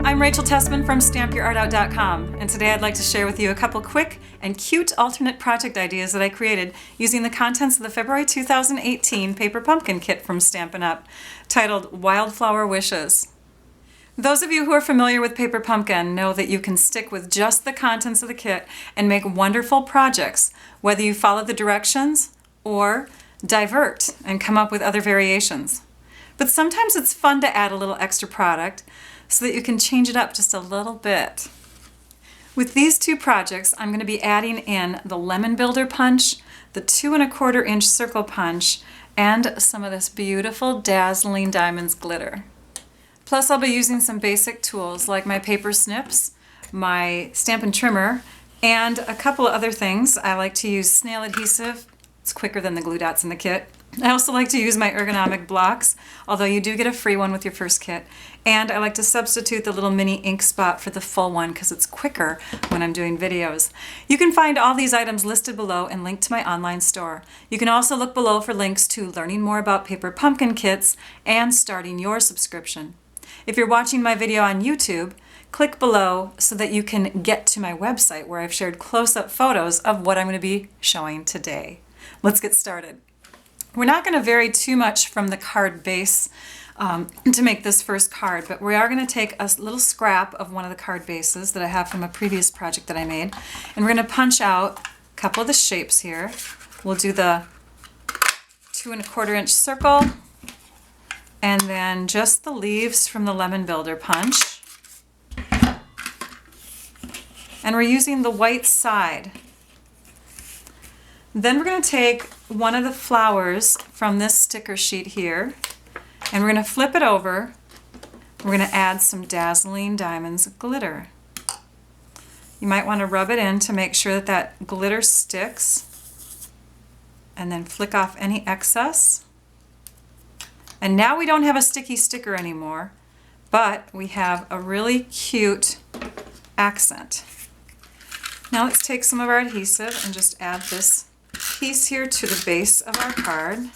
I'm Rachel Tessman from StampYourArtOut.com, and today I'd like to share with you a couple quick and cute alternate project ideas that I created using the contents of the February 2018 Paper Pumpkin Kit from Stampin' Up! Titled Wildflower Wishes. Those of you who are familiar with Paper Pumpkin know that you can stick with just the contents of the kit and make wonderful projects, whether you follow the directions or divert and come up with other variations. But sometimes it's fun to add a little extra product so that you can change it up just a little bit. With these two projects, I'm going to be adding in the Lemon Builder punch, the 2 1/4 inch circle punch, and some of this beautiful Dazzling Diamonds glitter. Plus, I'll be using some basic tools like my paper snips, my Stampin' Trimmer, and a couple of other things. I like to use snail adhesive. It's quicker than the glue dots in the kit. I also like to use my ergonomic blocks, although you do get a free one with your first kit. And I like to substitute the little mini ink spot for the full one because it's quicker when I'm doing videos. You can find all these items listed below and linked to my online store. You can also look below for links to learning more about Paper Pumpkin kits and starting your subscription. If you're watching my video on YouTube, click below so that you can get to my website where I've shared close-up photos of what I'm going to be showing today. Let's get started. We're not going to vary too much from the card base to make this first card, but we are going to take a little scrap of one of the card bases that I have from a previous project that I made, and we're going to punch out a couple of the shapes here. We'll do the 2 1/4 inch circle, and then just the leaves from the Lemon Builder punch. And we're using the white side. Then we're going to take one of the flowers from this sticker sheet here, and we're going to flip it over. We're going to add some Dazzling Diamonds glitter. You might want to rub it in to make sure that that glitter sticks, and then flick off any excess. And now we don't have a sticky sticker anymore, but we have a really cute accent. Now let's take some of our adhesive and just add this piece here to the base of our card.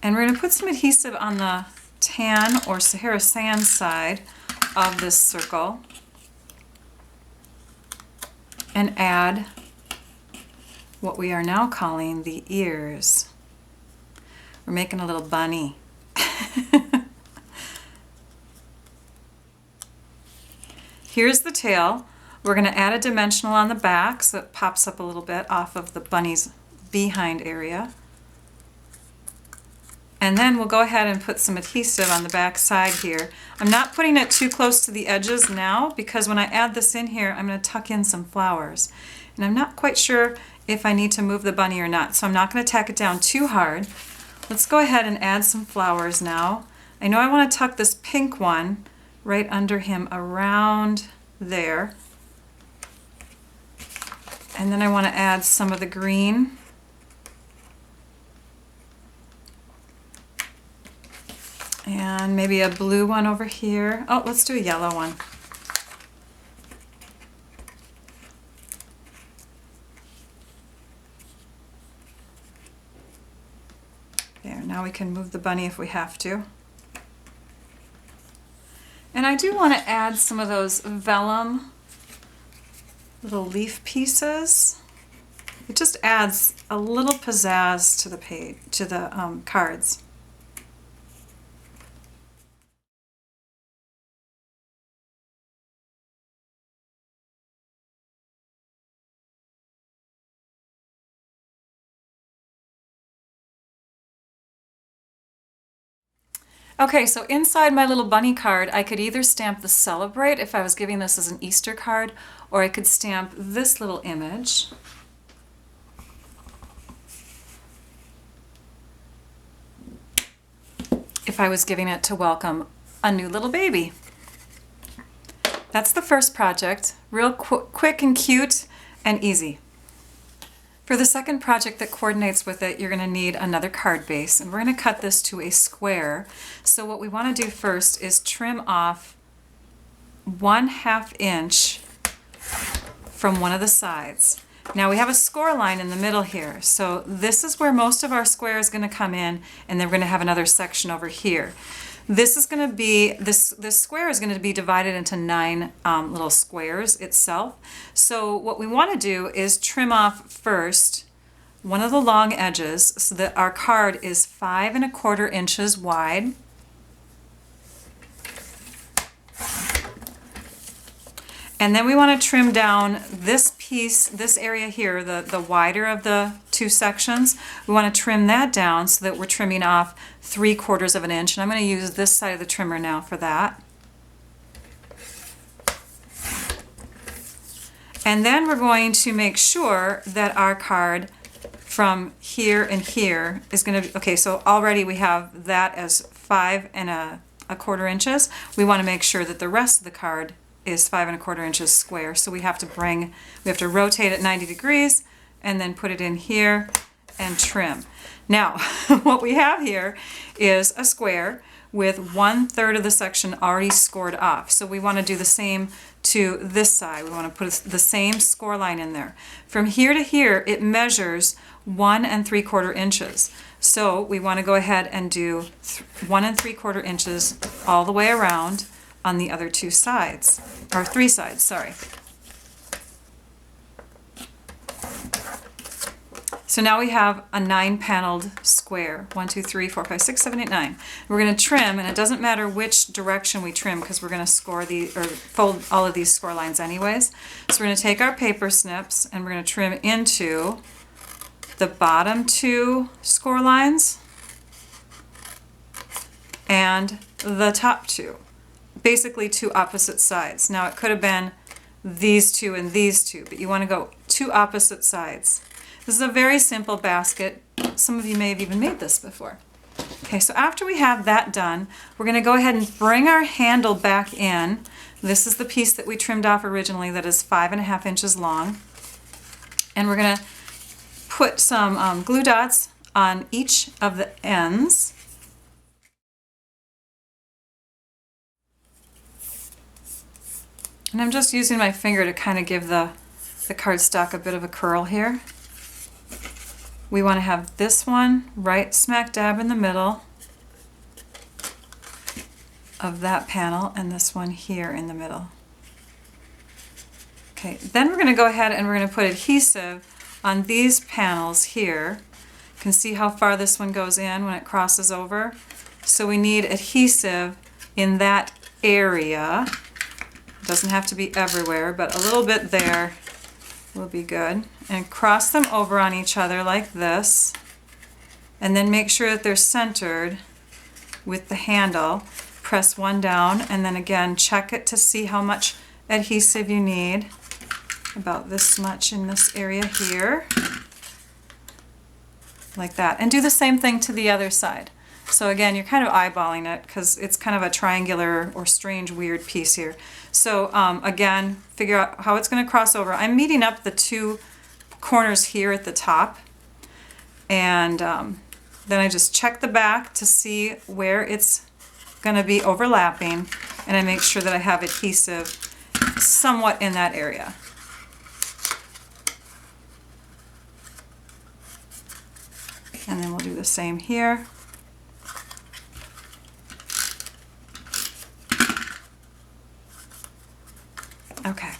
And we're going to put some adhesive on the tan or Sahara sand side of this circle and add what we are now calling the ears. We're making a little bunny. Here's the tail. We're going to add a dimensional on the back so it pops up a little bit off of the bunny's behind area. And then we'll go ahead and put some adhesive on the back side here. I'm not putting it too close to the edges now because when I add this in here, I'm going to tuck in some flowers. And I'm not quite sure if I need to move the bunny or not, so I'm not going to tack it down too hard. Let's go ahead and add some flowers now. I know I want to tuck this pink one right under him around there. And then I want to add some of the green. And maybe a blue one over here. Oh, let's do a yellow one. There, now we can move the bunny if we have to. And I do want to add some of those vellum little leaf pieces. It just adds a little pizzazz to the page, to the cards. Okay, so inside my little bunny card, I could either stamp the Celebrate if I was giving this as an Easter card, or I could stamp this little image. If I was giving it to welcome a new little baby. That's the first project, real quick and cute and easy. For the second project that coordinates with it, you're going to need another card base, and we're going to cut this to a square. So what we want to do first is trim off 1/2 inch from one of the sides. Now we have a score line in the middle here. So this is where most of our square is going to come in, and then we're going to have another section over here. This is going to be, this square is going to be divided into 9 little squares itself. So what we want to do is trim off first one of the long edges so that our card is 5 1/4 inches wide. And then we want to trim down this piece, this area here, the wider of the 2 sections. We want to trim that down so that we're trimming off 3/4 of an inch. And I'm going to use this side of the trimmer now for that. And then we're going to make sure that our card from here and here is going to be, okay, so already we have that as 5 1/4 inches. We want to make sure that the rest of the card is 5 1/4 inches square. So we have to rotate it 90 degrees and then put it in here and trim. Now, what we have here is a square with 1/3 of the section already scored off. So we want to do the same to this side. We want to put the same score line in there. From here to here, it measures 1 3/4 inches. So we want to go ahead and do 1 3/4 inches all the way around on the other 2 sides, or 3 sides, sorry. So now we have a 9-paneled square. 1, 2, 3, 4, 5, 6, 7, 8, 9. We're going to trim, and it doesn't matter which direction we trim because we're going to score fold all of these score lines anyways. So we're going to take our paper snips and we're going to trim into the bottom 2 score lines and the top 2. Basically 2 opposite sides. Now it could have been these 2 and these 2, but you want to go 2 opposite sides. This is a very simple basket. Some of you may have even made this before. Okay, so after we have that done, we're going to go ahead and bring our handle back in. This is the piece that we trimmed off originally that is 5 1/2 inches long. And we're going to put some glue dots on each of the ends. And I'm just using my finger to kind of give the cardstock a bit of a curl here. We want to have this one right smack dab in the middle of that panel and this one here in the middle. Okay, then we're going to go ahead and we're going to put adhesive on these panels here. You can see how far this one goes in when it crosses over. So we need adhesive in that area. Doesn't have to be everywhere, but a little bit there will be good. And cross them over on each other like this. And then make sure that they're centered with the handle. Press one down and then again check it to see how much adhesive you need. About this much in this area here. Like that. And do the same thing to the other side. So again, you're kind of eyeballing it because it's kind of a triangular or strange, weird piece here. So again, figure out how it's going to cross over. I'm meeting up the 2 corners here at the top. And then I just check the back to see where it's going to be overlapping. And I make sure that I have adhesive somewhat in that area. And then we'll do the same here. Okay,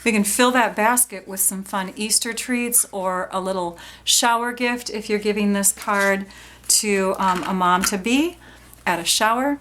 we can fill that basket with some fun Easter treats or a little shower gift if you're giving this card to a mom-to-be at a shower.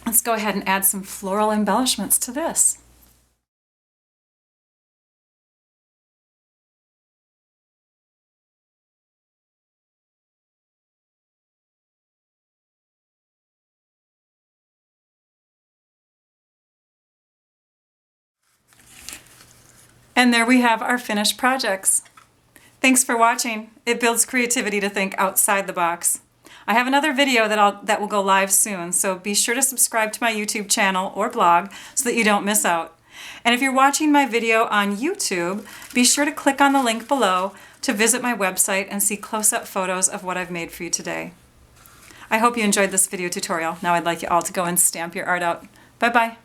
Let's go ahead and add some floral embellishments to this. And there we have our finished projects. Thanks for watching. It builds creativity to think outside the box. I have another video that will go live soon, so be sure to subscribe to my YouTube channel or blog so that you don't miss out. And if you're watching my video on YouTube, be sure to click on the link below to visit my website and see close-up photos of what I've made for you today. I hope you enjoyed this video tutorial. Now I'd like you all to go and stamp your art out. Bye-bye.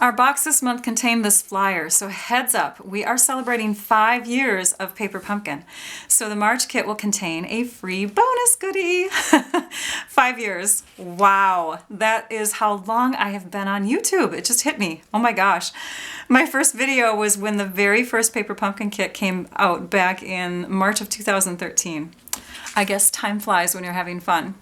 Our box this month contained this flyer, so heads up, we are celebrating 5 years of Paper Pumpkin. So the March kit will contain a free bonus goodie. 5 years. Wow, that is how long I have been on YouTube. It just hit me. Oh my gosh. My first video was when the very first Paper Pumpkin kit came out back in March of 2013. I guess time flies when you're having fun.